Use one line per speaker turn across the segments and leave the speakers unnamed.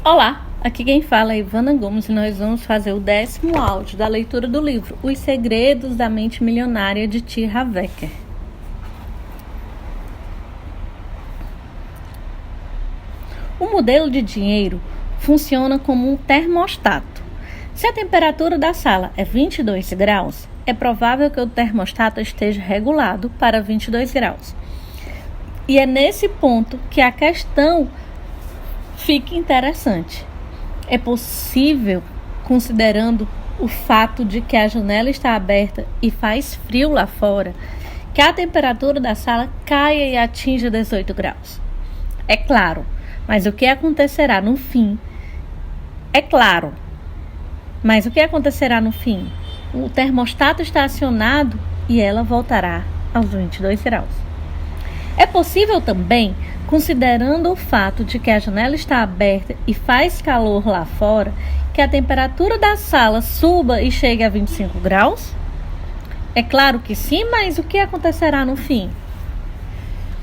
Olá, aqui quem fala é Ivana Gomes e nós vamos fazer o 10º áudio da leitura do livro Os Segredos da Mente Milionária de T. Harv Eker. O modelo de dinheiro funciona como um termostato. Se a temperatura da sala é 22 graus, é provável que o termostato esteja regulado para 22 graus. E é nesse ponto que a questão fica interessante. É possível, considerando o fato de que a janela está aberta e faz frio lá fora, que a temperatura da sala caia e atinja 18 graus? É claro, mas o que acontecerá no fim? É claro, mas o que acontecerá no fim? O termostato está acionado e ela voltará aos 22 graus. É possível também, considerando o fato de que a janela está aberta e faz calor lá fora, que a temperatura da sala suba e chegue a 25 graus? É claro que sim, mas o que acontecerá no fim?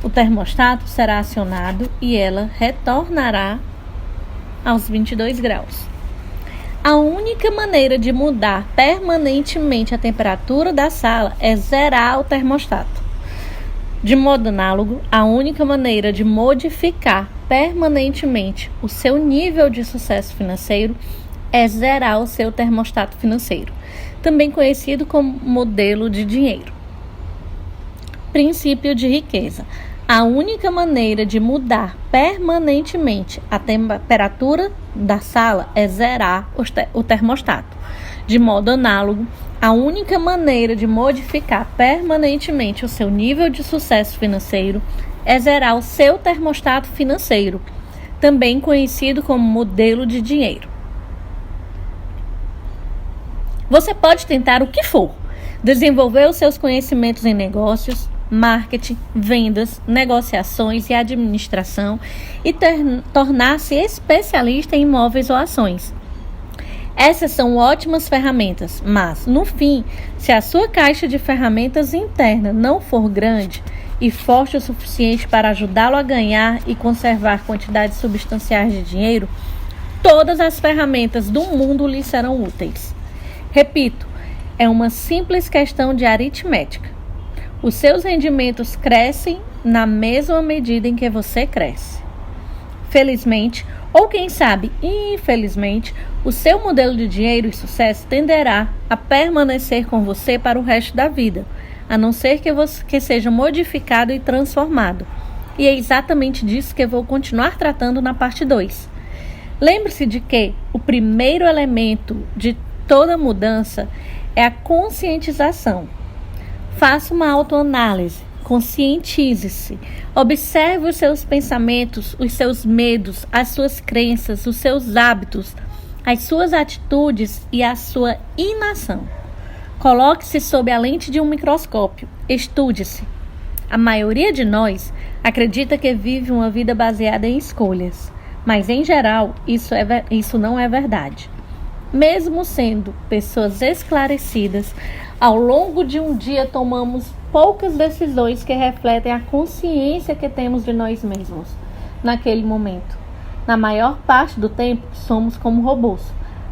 O termostato será acionado e ela retornará aos 22 graus. A única maneira de mudar permanentemente a temperatura da sala é zerar o termostato. De modo análogo, a única maneira de modificar permanentemente o seu nível de sucesso financeiro é zerar o seu termostato financeiro, também conhecido como modelo de dinheiro. Princípio de riqueza. A única maneira de mudar permanentemente a temperatura da sala é zerar o termostato. De modo análogo, a única maneira de modificar permanentemente o seu nível de sucesso financeiro é zerar o seu termostato financeiro, também conhecido como modelo de dinheiro. Você pode tentar o que for, desenvolver os seus conhecimentos em negócios, marketing, vendas, negociações e administração e tornar-se especialista em imóveis ou ações. Essas são ótimas ferramentas, mas, no fim, se a sua caixa de ferramentas interna não for grande e forte o suficiente para ajudá-lo a ganhar e conservar quantidades substanciais de dinheiro, todas as ferramentas do mundo lhe serão úteis. Repito, é uma simples questão de aritmética. Os seus rendimentos crescem na mesma medida em que você cresce. Felizmente, ou quem sabe, infelizmente, o seu modelo de dinheiro e sucesso tenderá a permanecer com você para o resto da vida, a não ser que seja modificado e transformado. E é exatamente disso que eu vou continuar tratando na parte 2. Lembre-se de que o primeiro elemento de toda mudança é a conscientização. Faça uma autoanálise. Conscientize-se, observe os seus pensamentos, os seus medos, as suas crenças, os seus hábitos, as suas atitudes e a sua inação. Coloque-se sob a lente de um microscópio, estude-se. A maioria de nós acredita que vive uma vida baseada em escolhas, mas em geral isso não é verdade. Mesmo sendo pessoas esclarecidas, ao longo de um dia tomamos poucas decisões que refletem a consciência que temos de nós mesmos naquele momento. Na maior parte do tempo, somos como robôs.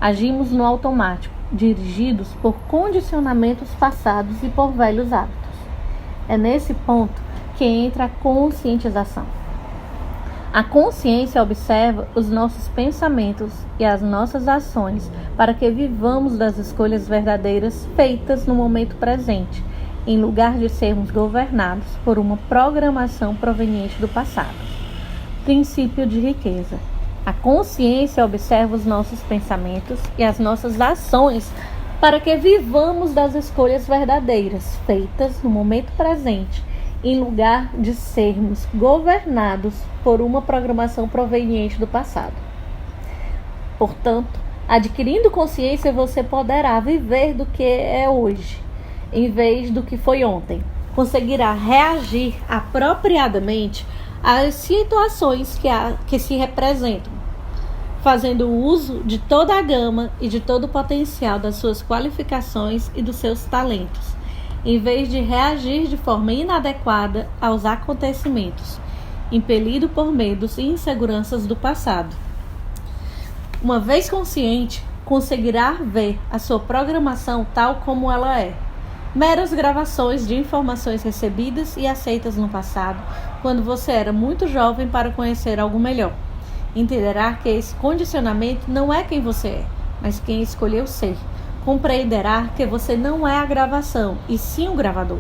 Agimos no automático, dirigidos por condicionamentos passados e por velhos hábitos. É nesse ponto que entra a conscientização. A consciência observa os nossos pensamentos e as nossas ações para que vivamos das escolhas verdadeiras feitas no momento presente, em lugar de sermos governados por uma programação proveniente do passado. Princípio de riqueza. A consciência observa os nossos pensamentos e as nossas ações para que vivamos das escolhas verdadeiras feitas no momento presente, em lugar de sermos governados por uma programação proveniente do passado. Portanto, adquirindo consciência, você poderá viver do que é hoje, em vez do que foi ontem. Conseguirá reagir apropriadamente às situações que se representam, fazendo uso de toda a gama e de todo o potencial das suas qualificações e dos seus talentos, em vez de reagir de forma inadequada aos acontecimentos, impelido por medos e inseguranças do passado. Uma vez consciente, conseguirá ver a sua programação tal como ela é. Meras gravações de informações recebidas e aceitas no passado, quando você era muito jovem para conhecer algo melhor. Entenderá que esse condicionamento não é quem você é, mas quem escolheu ser. Compreenderá que você não é a gravação, e sim o gravador.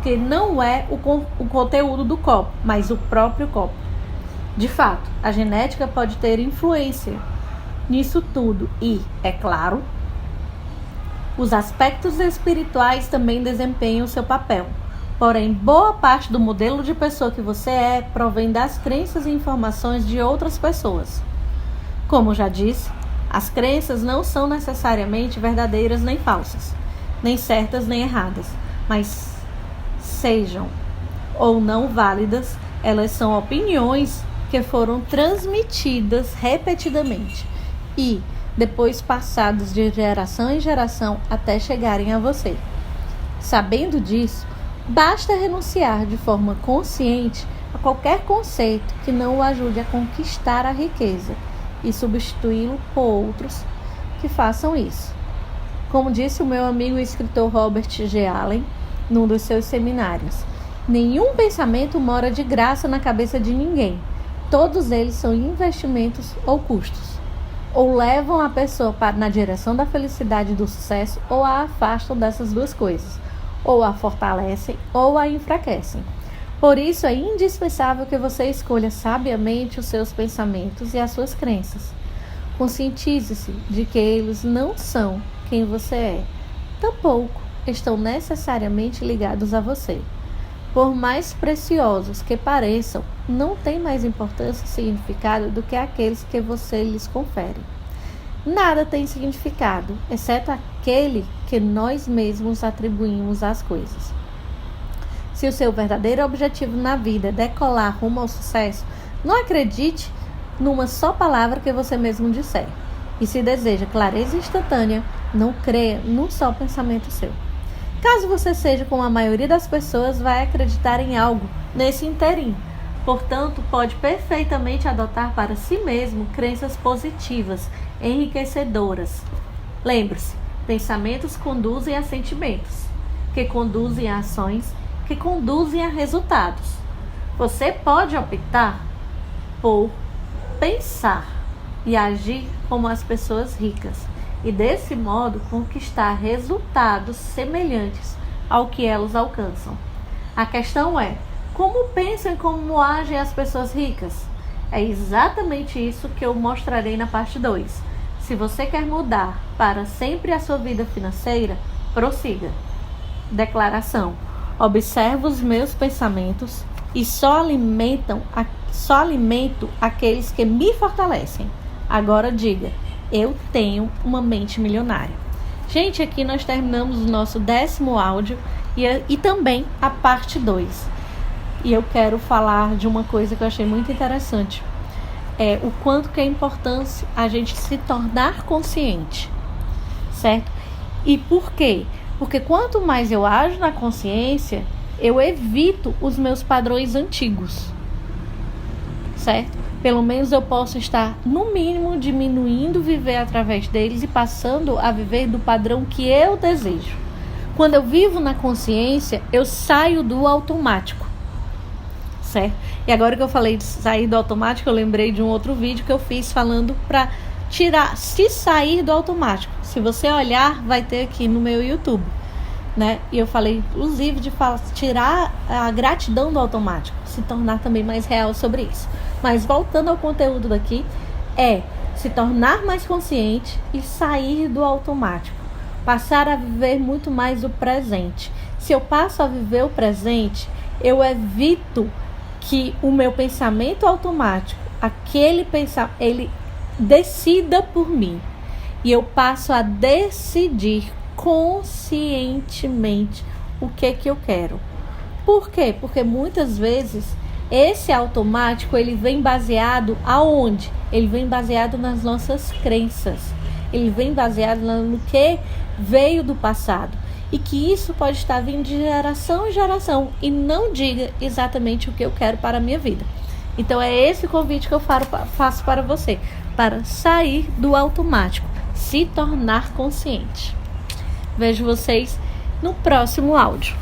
Que não é o conteúdo do copo, mas o próprio copo. De fato, a genética pode ter influência nisso tudo e, é claro, os aspectos espirituais também desempenham seu papel. Porém, boa parte do modelo de pessoa que você é provém das crenças e informações de outras pessoas. Como já disse, as crenças não são necessariamente verdadeiras nem falsas, nem certas nem erradas, mas sejam ou não válidas, elas são opiniões que foram transmitidas repetidamente e depois passadas de geração em geração até chegarem a você. Sabendo disso, basta renunciar de forma consciente a qualquer conceito que não o ajude a conquistar a riqueza e substituí-lo por outros que façam isso. Como disse o meu amigo e escritor Robert G. Allen, num dos seus seminários, nenhum pensamento mora de graça na cabeça de ninguém. Todos eles são investimentos ou custos. Ou levam a pessoa na direção da felicidade e do sucesso, ou a afastam dessas duas coisas. Ou a fortalecem, ou a enfraquecem. Por isso é indispensável que você escolha sabiamente os seus pensamentos e as suas crenças. Conscientize-se de que eles não são quem você é. Tampouco estão necessariamente ligados a você. Por mais preciosos que pareçam, não têm mais importância e significado do que aqueles que você lhes confere. Nada tem significado, exceto aquele que nós mesmos atribuímos às coisas. Se o seu verdadeiro objetivo na vida é decolar rumo ao sucesso, não acredite numa só palavra que você mesmo disser. E se deseja clareza instantânea, não creia num só pensamento seu. Caso você seja como a maioria das pessoas, vai acreditar em algo nesse interim. Portanto, pode perfeitamente adotar para si mesmo crenças positivas, enriquecedoras. Lembre-se, pensamentos conduzem a sentimentos, que conduzem a ações, que conduzem a resultados. Você pode optar por pensar e agir como as pessoas ricas, e desse modo conquistar resultados semelhantes ao que elas alcançam. A questão é, como pensam e como agem as pessoas ricas? É exatamente isso que eu mostrarei na parte 2. Se você quer mudar para sempre a sua vida financeira, prossiga. Declaração: observo os meus pensamentos e só alimento aqueles que me fortalecem. Agora diga: eu tenho uma mente milionária. Gente, aqui nós terminamos o nosso 10º áudio e também a parte 2. E eu quero falar de uma coisa que eu achei muito interessante. É o quanto que é importante a gente se tornar consciente, certo? E por quê? Porque quanto mais eu ajo na consciência, eu evito os meus padrões antigos, certo? Pelo menos eu posso estar, no mínimo, diminuindo viver através deles e passando a viver do padrão que eu desejo. Quando eu vivo na consciência, eu saio do automático, certo? E agora que eu falei de sair do automático, eu lembrei de um outro vídeo que eu fiz falando para se sair do automático. Se você olhar, vai ter aqui no meu YouTube, né? E eu falei, inclusive, de tirar a gratidão do automático, se tornar também mais real sobre isso. Mas voltando ao conteúdo daqui, é se tornar mais consciente e sair do automático. Passar a viver muito mais o presente. Se eu passo a viver o presente, eu evito que o meu pensamento automático, ele decida por mim. E eu passo a decidir conscientemente o que eu quero. Por quê? Porque muitas vezes esse automático, ele vem baseado aonde? Ele vem baseado nas nossas crenças. Ele vem baseado no que veio do passado. E que isso pode estar vindo de geração em geração. E não diga exatamente o que eu quero para a minha vida. Então é esse convite que eu faço para você, para sair do automático, se tornar consciente. Vejo vocês no próximo áudio.